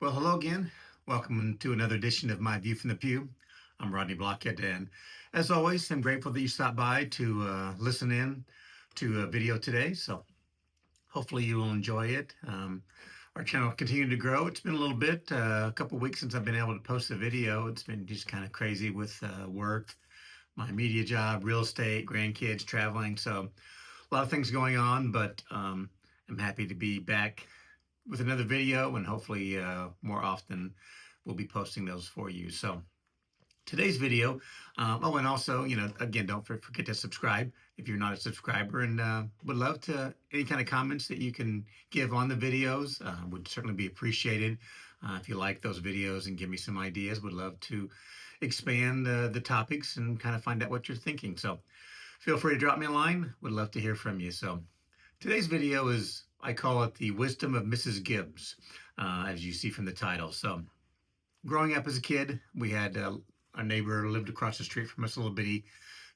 Well, hello again. Welcome to another edition of My View from the Pew. I'm Rodney Blockhead, and as always, I'm grateful that you stopped by to listen in to a video today. So hopefully you will enjoy it. Our channel continued to grow. It's been a little bit, a couple weeks since I've been able to post a video. It's been just kind of crazy with work, my media job, real estate, grandkids, traveling. So a lot of things going on, but I'm happy to be back with another video, and hopefully more often we'll be posting those for you. So today's video, oh, and also, again, don't forget to subscribe if you're not a subscriber, and would love to any kind of comments that you can give on the videos. Would certainly be appreciated. If you like those videos and give me some ideas, would love to expand the topics and kind of find out what you're thinking. So feel free to drop me a line. Would love to hear from you. So today's video is, I call it the wisdom of Mrs. Gibbs, as you see from the title. So growing up as a kid, we had a neighbor who lived across the street from us, a little bitty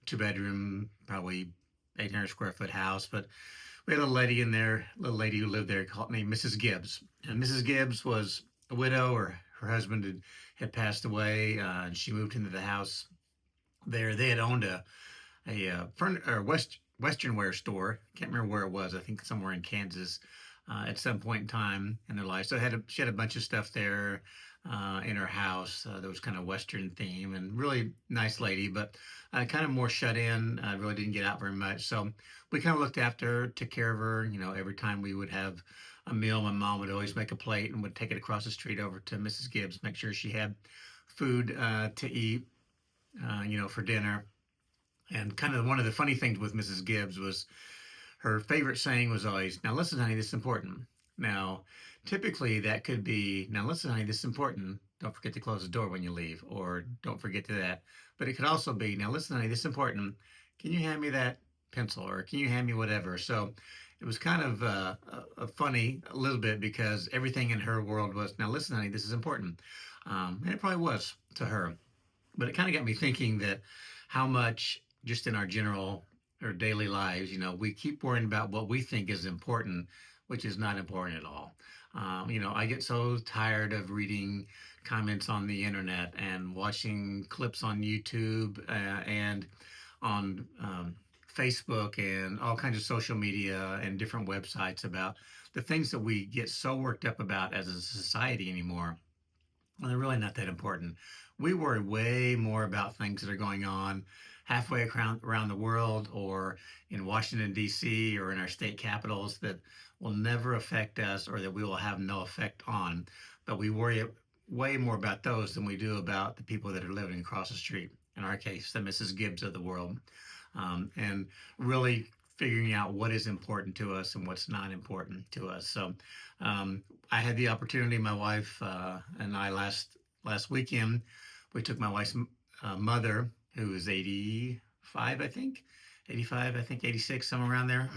2-bedroom, probably 800 square foot house. But we had a lady in there, a little lady who lived there named Mrs. Gibbs. And Mrs. Gibbs was a widow, or her husband had passed away, and she moved into the house there. They had owned Western wear store. Can't remember where it was. I think somewhere in Kansas at some point in time in their life. So she had a bunch of stuff there in her house that was kind of Western theme, and really nice lady, but kind of more shut in. Really didn't get out very much. So we kind of looked after her, took care of her. Every time we would have a meal, my mom would always make a plate and would take it across the street over to Mrs. Gibbs, make sure she had food to eat, for dinner. And kind of one of the funny things with Mrs. Gibbs was her favorite saying was always, "Now listen, honey, this is important." Now, typically that could be, "Now listen, honey, this is important. Don't forget to close the door when you leave," or "Don't forget to that." But it could also be, "Now listen, honey, this is important. Can you hand me that pencil?" or "Can you hand me whatever?" So it was kind of a funny a little bit, because everything in her world was, "Now listen, honey, this is important." And it probably was to her. But it kind of got me thinking that how much just in our general or daily lives, we keep worrying about what we think is important, which is not important at all. I get so tired of reading comments on the internet and watching clips on YouTube and on Facebook and all kinds of social media and different websites about the things that we get so worked up about as a society anymore. Well, they're really not that important. We worry way more about things that are going on halfway around the world, or in Washington, D.C., or in our state capitals, that will never affect us, or that we will have no effect on. But we worry way more about those than we do about the people that are living across the street. In our case, the Mrs. Gibbs of the world. And really figuring out what is important to us and what's not important to us. So I had the opportunity, my wife and I last weekend, we took my wife's mother, who is 85, I think, 85, I think 86, somewhere around there,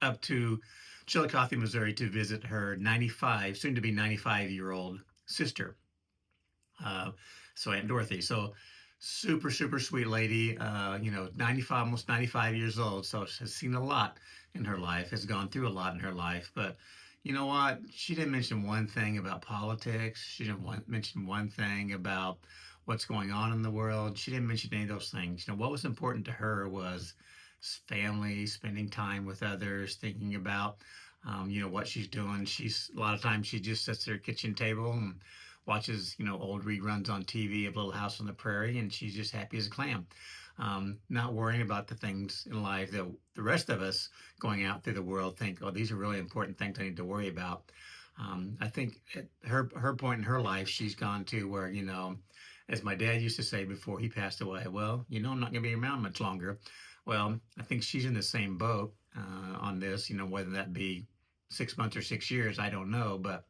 up to Chillicothe, Missouri, to visit her 95, soon to be 95-year-old sister. So Aunt Dorothy. So super, super sweet lady, 95, almost 95 years old. So has seen a lot in her life, has gone through a lot in her life. But you know what? She didn't mention one thing about politics. She didn't mention one thing about what's going on in the world. She didn't mention any of those things. What was important to her was family, spending time with others, thinking about, what she's doing. A lot of times she just sits at her kitchen table and watches, old reruns on TV of Little House on the Prairie, and she's just happy as a clam. Not worrying about the things in life that the rest of us going out through the world think, "Oh, these are really important things I need to worry about." I think at her point in her life, she's gone to where, as my dad used to say before he passed away, "Well, I'm not going to be around much longer." Well, I think she's in the same boat on this, whether that be 6 months or 6 years, I don't know. But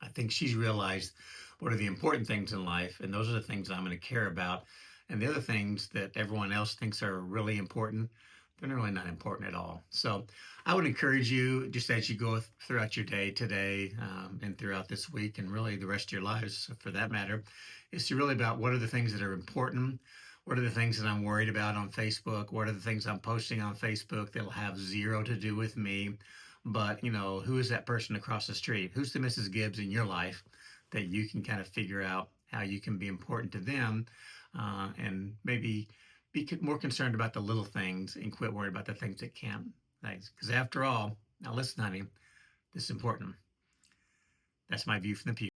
I think she's realized what are the important things in life, and those are the things I'm going to care about. And the other things that everyone else thinks are really important, they're really not important at all. So I would encourage you, just as you go throughout your day today and throughout this week, and really the rest of your lives for that matter, is to really about what are the things that are important. What are the things that I'm worried about on Facebook? What are the things I'm posting on Facebook that'll have zero to do with me? But, who is that person across the street? Who's the Mrs. Gibbs in your life that you can kind of figure out how you can be important to them, and maybe be more concerned about the little things and quit worrying about the things that can't. Thanks. Because after all, now listen, honey, this is important. That's my view from the pew.